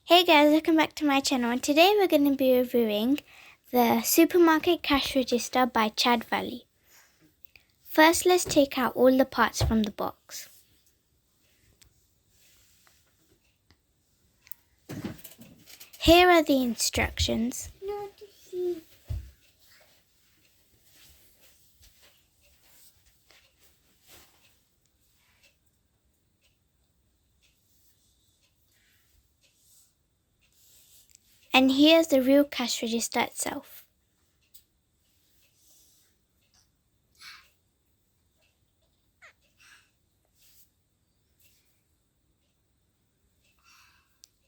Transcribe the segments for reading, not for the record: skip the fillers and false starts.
Hey guys, welcome back to my channel, and today we're going to be reviewing the Supermarket Cash Register by Chad Valley. First, let's take out all the parts from the box. Here are the instructions. And here's the real cash register itself.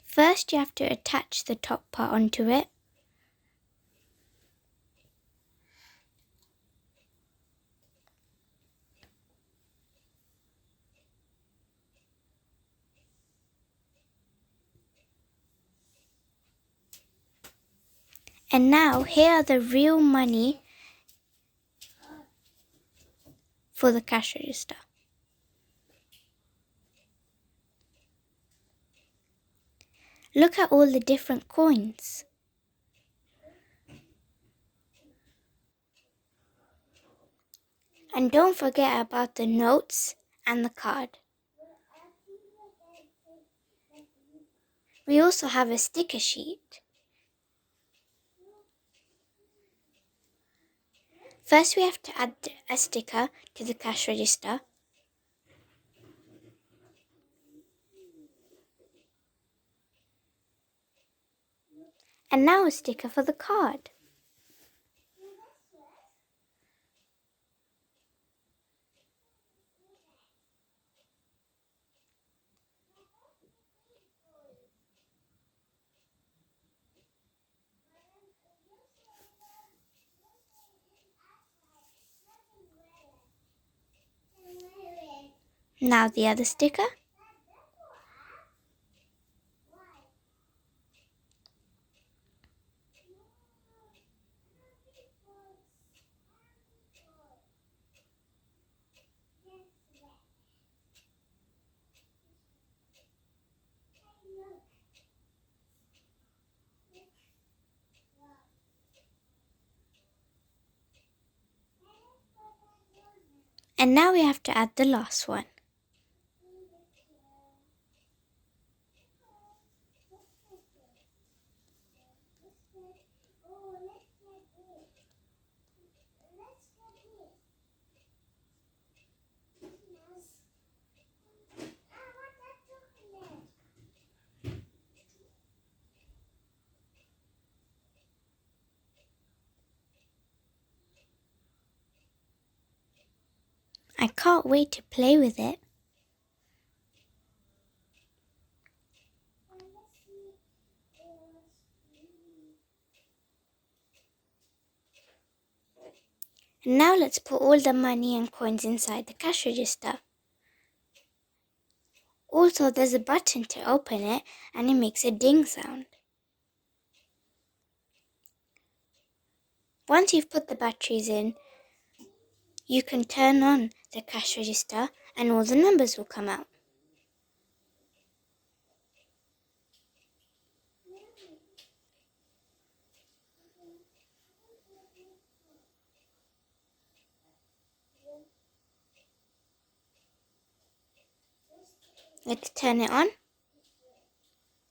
First, you have to attach the top part onto it. And now, here are the real money for the cash register. Look at all the different coins. And don't forget about the notes and the card. We also have a sticker sheet. First, we have to add a sticker to the cash register. And now a sticker for the card. Now the other sticker. And now we have to add the last one. I can't wait to play with it. And now let's put all the money and coins inside the cash register. Also, there's a button to open it, and it makes a ding sound. Once you've put the batteries in, you can turn on the cash register and all the numbers will come out. Let's turn it on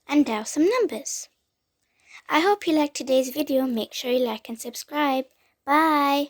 and dial some numbers. I hope you liked today's video. Make sure you like and subscribe. Bye!